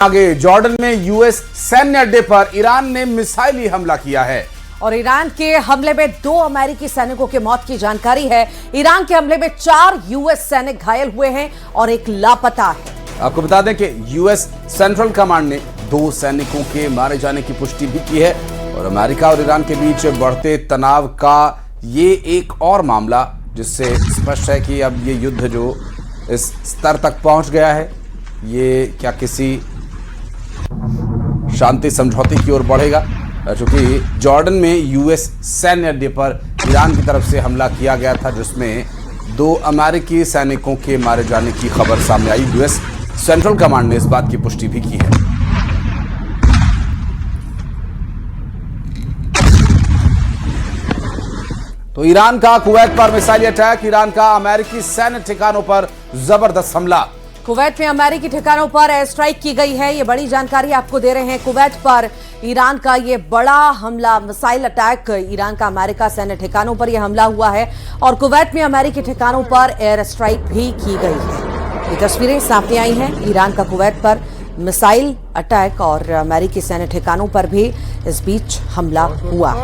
आगे जॉर्डन में यूएस सैन्य अड्डे पर ईरान ने मिसाइली हमला किया है और ईरान के हमले में 2 अमेरिकी सैनिकों की मौत की जानकारी है। ईरान के हमले में 4 यूएस सैनिक घायल हुए हैं और 1 लापता है। आपको बता दें कि यूएस सेंट्रल कमांड ने 2 सैनिकों के मारे जाने की पुष्टि भी की है और अमेरिका और ईरान के बीच बढ़ते तनाव का ये एक और मामला, जिससे स्पष्ट है कि अब ये युद्ध जो इस स्तर तक पहुंच गया है, ये क्या किसी शांति समझौते की ओर बढ़ेगा। चूंकि जॉर्डन में यूएस सैन्य अड्डे पर ईरान की तरफ से हमला किया गया था, जिसमें 2 अमेरिकी सैनिकों के मारे जाने की खबर सामने आई। यूएस सेंट्रल कमांड ने इस बात की पुष्टि भी की है। तो ईरान का कुवैत पर मिसाइल अटैक, ईरान का अमेरिकी सैन्य ठिकानों पर जबरदस्त हमला। कुवैत में अमेरिकी ठिकानों पर एयर स्ट्राइक की गई है। ये बड़ी जानकारी आपको दे रहे हैं। कुवैत पर ईरान का ये बड़ा हमला, मिसाइल अटैक, ईरान का अमेरिका सैन्य ठिकानों पर यह हमला हुआ है और कुवैत में अमेरिकी ठिकानों पर एयर स्ट्राइक भी की गई है। ये तस्वीरें सामने आई हैं। ईरान का कुवैत पर मिसाइल अटैक और अमेरिकी सैन्य ठिकानों पर भी इस बीच हमला हुआ।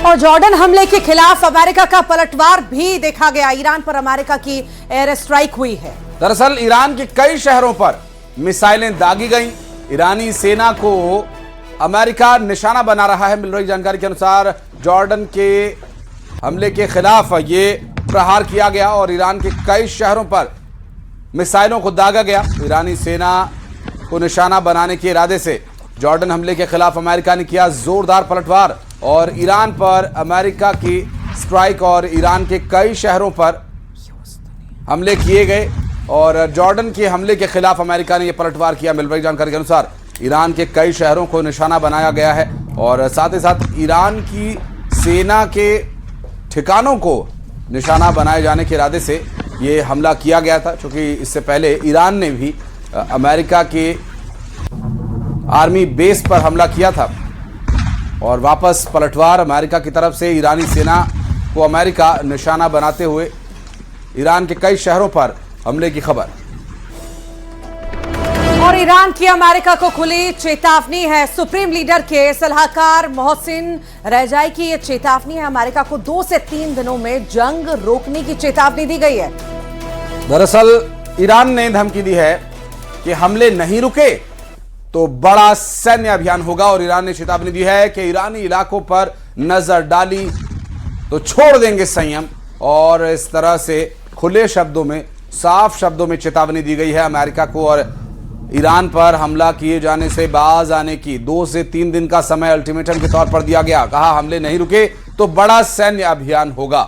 और जॉर्डन हमले के खिलाफ अमेरिका का पलटवार भी देखा गया। ईरान पर अमेरिका की एयर स्ट्राइक हुई है। दरअसल ईरान के कई शहरों पर मिसाइलें दागी गईं। ईरानी सेना को अमेरिका निशाना बना रहा है। मिल रही जानकारी के अनुसार जॉर्डन के हमले के खिलाफ ये प्रहार किया गया और ईरान के कई शहरों पर मिसाइलों को दागा गया। ईरानी सेना को निशाना बनाने के इरादे से जॉर्डन हमले के खिलाफ अमेरिका ने किया जोरदार पलटवार और ईरान पर अमेरिका की स्ट्राइक और ईरान के कई शहरों पर हमले किए गए और जॉर्डन के हमले के खिलाफ अमेरिका ने यह पलटवार किया। मिल रही जानकारी के अनुसार ईरान के कई शहरों को निशाना बनाया गया है और साथ ही साथ ईरान की सेना के ठिकानों को निशाना बनाए जाने के इरादे से ये हमला किया गया था। क्योंकि इससे पहले ईरान ने भी अमेरिका के आर्मी बेस पर हमला किया था और वापस पलटवार अमेरिका की तरफ से ईरानी सेना को अमेरिका निशाना बनाते हुए ईरान के कई शहरों पर हमले की खबर। और ईरान की अमेरिका को खुली चेतावनी है। सुप्रीम लीडर के सलाहकार मोहसिन रेजाई की यह चेतावनी है। अमेरिका को 2 से 3 दिनों में जंग रोकने की चेतावनी दी गई है। दरअसल ईरान ने धमकी दी है कि हमले नहीं रुके तो बड़ा सैन्य अभियान होगा और ईरान ने चेतावनी दी है कि ईरानी इलाकों पर नजर डाली तो छोड़ देंगे संयम। और इस तरह से खुले शब्दों में, साफ शब्दों में चेतावनी दी गई है अमेरिका को और ईरान पर हमला किए जाने से बाज आने की 2 से 3 दिन का समय अल्टीमेटम के तौर पर दिया गया। कहा हमले नहीं रुके तो बड़ा सैन्य अभियान होगा।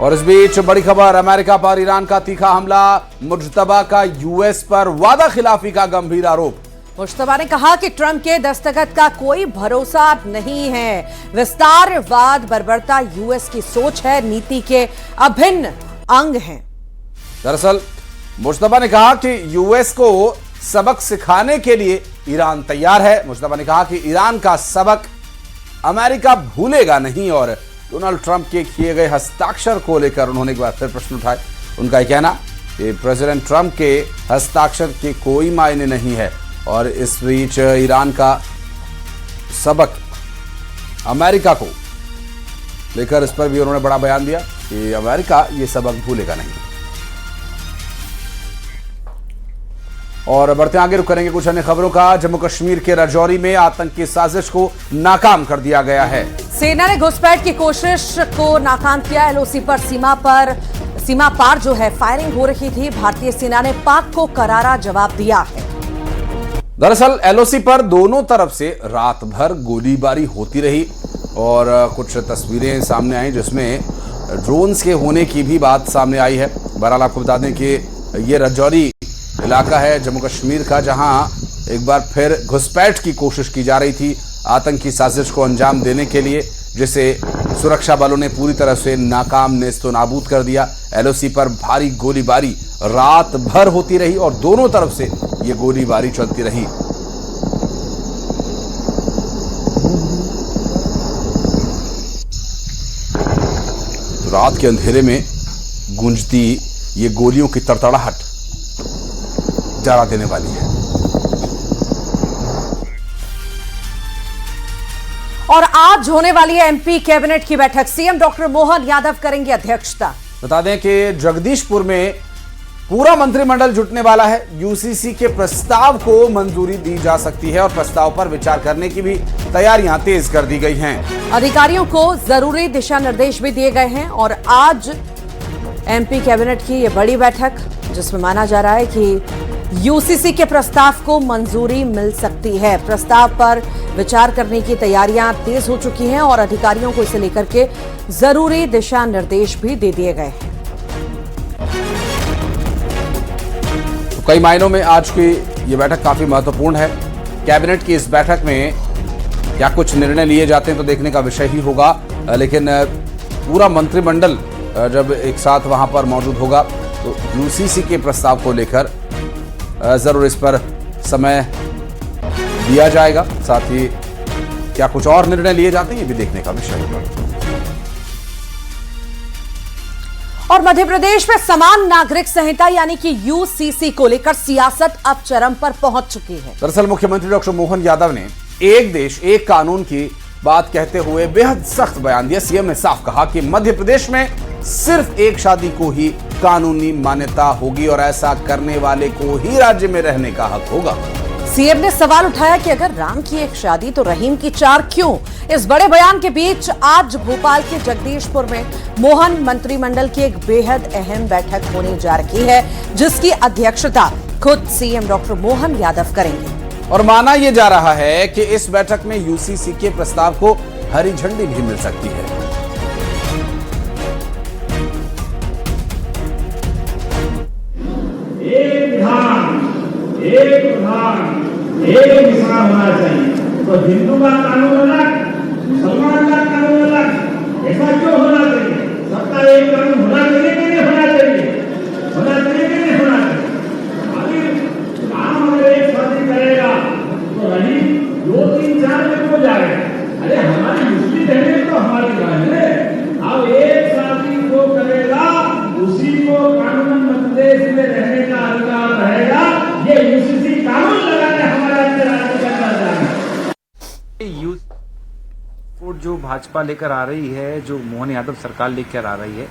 और इस बीच बड़ी खबर, अमेरिका पर ईरान का तीखा हमला, मुज्तबा का यूएस पर वादा खिलाफी का गंभीर आरोप। मुश्तबा ने कहा कि ट्रंप के दस्तखत का कोई भरोसा नहीं है। विस्तारवाद बर्बरता यूएस की सोच है, नीति के अभिन्न अंग हैं। दरअसल मुश्तबा ने कहा कि यूएस को सबक सिखाने के लिए ईरान तैयार है। मुश्तबा ने कहा कि ईरान का सबक अमेरिका भूलेगा नहीं और डोनाल्ड ट्रंप के किए गए हस्ताक्षर को लेकर उन्होंने एक बार फिर प्रश्न उठाए। उनका यह कहना कि प्रेसिडेंट ट्रंप के हस्ताक्षर के कोई मायने नहीं है और इस बीच ईरान का सबक अमेरिका को लेकर इस पर भी उन्होंने बड़ा बयान दिया कि अमेरिका ये सबक भूलेगा नहीं। और बढ़ते आगे रुक करेंगे कुछ अन्य खबरों का। जम्मू कश्मीर के राजौरी में आतंकी साजिश को नाकाम कर दिया गया है। सेना ने घुसपैठ की कोशिश को नाकाम किया। एलओसी पर सीमा पार जो है फायरिंग हो रही थी। भारतीय सेना ने पाक को करारा जवाब दिया है। दरअसल एलओसी पर दोनों तरफ से रात भर गोलीबारी होती रही और कुछ तस्वीरें सामने आई जिसमें ड्रोन्स के होने की भी बात सामने आई है। बहरहाल आपको बता दें कि ये राजौरी इलाका है जम्मू कश्मीर का, जहां एक बार फिर घुसपैठ की कोशिश की जा रही थी आतंकी साजिश को अंजाम देने के लिए। जिसे सुरक्षा बलों ने पूरी तरह से नाकाम नेस्तो नाबूद कर दिया। एलओसी पर भारी गोलीबारी रात भर होती रही और दोनों तरफ से ये गोलीबारी चलती रही। तो रात के अंधेरे में गूंजती ये गोलियों की तड़तड़ाहट डरा देने वाली है। और आज होने वाली है एमपी कैबिनेट की बैठक। सीएम डॉक्टर मोहन यादव करेंगे अध्यक्षता। बता दें कि जगदीशपुर में पूरा मंत्रिमंडल जुटने वाला है। यूसीसी के प्रस्ताव को मंजूरी दी जा सकती है और प्रस्ताव पर विचार करने की भी तैयारियां तेज कर दी गई हैं। अधिकारियों को जरूरी दिशा निर्देश भी दिए गए हैं और आज एमपी कैबिनेट की यह बड़ी बैठक, जिसमें माना जा रहा है कि यूसीसी के प्रस्ताव को मंजूरी मिल सकती है। प्रस्ताव पर विचार करने की तैयारियां तेज हो चुकी हैं और अधिकारियों को इसे लेकर के जरूरी दिशा निर्देश भी दे दिए गए हैं। तो कई मायनों में आज की ये बैठक काफी महत्वपूर्ण है। कैबिनेट की इस बैठक में क्या कुछ निर्णय लिए जाते हैं तो देखने का विषय ही होगा, लेकिन पूरा मंत्रिमंडल जब एक साथ वहां पर मौजूद होगा तो यूसीसी के प्रस्ताव को लेकर जरूर इस पर समय दिया जाएगा। साथ ही क्या कुछ और निर्णय लिए जाते हैं ये भी देखने का विषय होगा। और मध्य प्रदेश में समान नागरिक संहिता यानी कि यूसीसी को लेकर सियासत अब चरम पर पहुंच चुकी है। दरअसल मुख्यमंत्री डॉक्टर मोहन यादव ने एक देश एक कानून की बात कहते हुए बेहद सख्त बयान दिया। सीएम ने साफ कहा कि मध्य प्रदेश में सिर्फ एक शादी को ही कानूनी मान्यता होगी और ऐसा करने वाले को ही राज्य में रहने का हक होगा। सीएम ने सवाल उठाया कि अगर राम की एक शादी तो रहीम की चार क्यों? इस बड़े बयान के बीच आज भोपाल के जगदीशपुर में मोहन मंत्रिमंडल की एक बेहद अहम बैठक होने जा रही है, जिसकी अध्यक्षता खुद सीएम डॉक्टर मोहन यादव करेंगे। और माना यह जा रहा है कि इस बैठक में यूसीसी के प्रस्ताव को हरी झंडी भी मिल सकती है। एक प्रधान एक दिशा होना चाहिए। तो हिंदू का कानून अलग, मुसलमान का कानून अलग, ऐसा क्यों होना चाहिए? सबका एक कानून होना चाहिए कि नहीं होना चाहिए? होना चाहिए कि नहीं होना चाहिए? अभी राम अगर एक शादी करेगा तो रही 2, 3, 4 में क्यों जाएगा? अरे हमारी मुस्लिम बहनें तो हमारी बहन है। अब एक शादी जो करेगा उसी को कानून प्रदेश में रहने का अधिकार रहेगा। ये यूसीसी कानून लगाने हमारा राज्य करना चाहिए। जो भाजपा लेकर आ रही है, जो मोहन यादव सरकार लेकर आ रही है,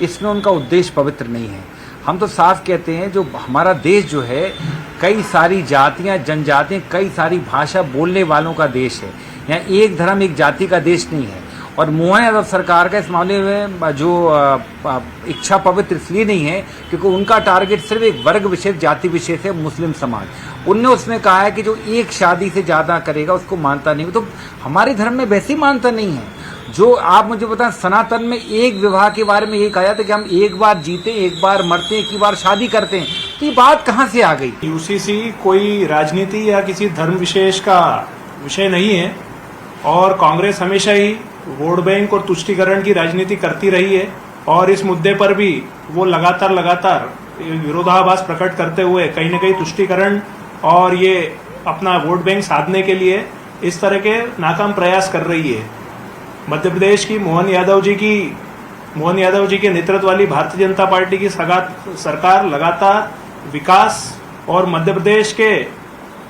इसमें उनका उद्देश्य पवित्र नहीं है। हम तो साफ कहते हैं जो हमारा देश जो है कई सारी जातियां, जनजातियां, कई सारी भाषा बोलने वालों का देश है। यहाँ एक धर्म एक जाति का देश नहीं है। और मोहन यादव सरकार का इस मामले में जो इच्छा पवित्र इसलिए नहीं है क्योंकि उनका टारगेट सिर्फ एक वर्ग विशेष, जाति विशेष है, मुस्लिम समाज। उनने उसमें कहा है कि जो एक शादी से ज्यादा करेगा उसको मानता नहीं। तो हमारे धर्म में वैसे ही मानता नहीं है। जो आप मुझे बताएं, सनातन में एक विवाह के बारे में ये कहा जाता है कि हम एक बार जीते, एक बार मरते, एक ही बार शादी करते हैं। तो ये बात कहाँ से आ गई? यूसीसी कोई राजनीति या किसी धर्म विशेष का विषय नहीं है और कांग्रेस हमेशा ही वोट बैंक और तुष्टीकरण की राजनीति करती रही है और इस मुद्दे पर भी वो लगातार विरोधाभास प्रकट करते हुए कहीं न कहीं तुष्टीकरण और ये अपना वोट बैंक साधने के लिए इस तरह के नाकाम प्रयास कर रही है। मध्य प्रदेश की मोहन यादव जी के नेतृत्व वाली भारतीय जनता पार्टी की सरकार लगातार विकास और मध्य प्रदेश के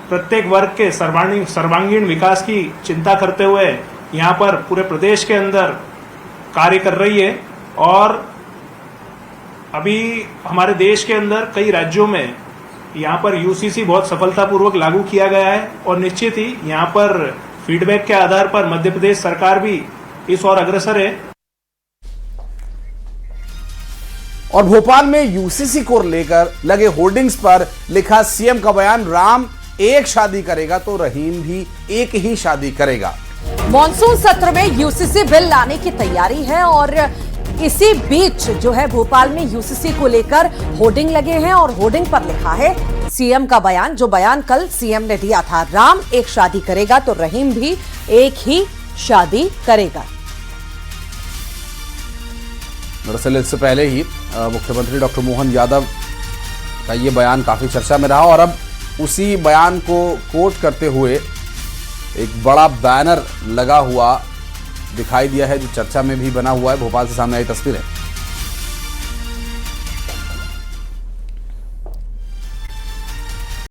प्रत्येक वर्ग के सर्वांगीण विकास की चिंता करते हुए यहाँ पर पूरे प्रदेश के अंदर कार्य कर रही है। और अभी हमारे देश के अंदर कई राज्यों में यहाँ पर यूसीसी बहुत सफलतापूर्वक लागू किया गया है और निश्चित ही यहाँ पर फीडबैक के आधार पर मध्य प्रदेश सरकार भी इस ओर अग्रसर है। और भोपाल में यूसीसी को लेकर लगे होर्डिंग्स पर लिखा सीएम का बयान, राम एक शादी करेगा तो रहीम भी एक ही शादी करेगा। मॉनसून सत्र में यूसीसी बिल लाने की तैयारी है और इसी बीच जो है भोपाल में यूसीसी को लेकर होर्डिंग लगे हैं और होर्डिंग पर लिखा है सीएम का बयान, जो बयान कल सीएम ने दिया था। राम एक शादी करेगा तो रहीम भी एक ही शादी करेगा। दरअसल इससे पहले ही मुख्यमंत्री डॉक्टर मोहन यादव का ये बयान काफ़ी चर्चा में रहा और अब उसी बयान को कोट करते हुए एक बड़ा बैनर लगा हुआ दिखाई दिया है, जो चर्चा में भी बना हुआ है। भोपाल से सामने आई तस्वीरें।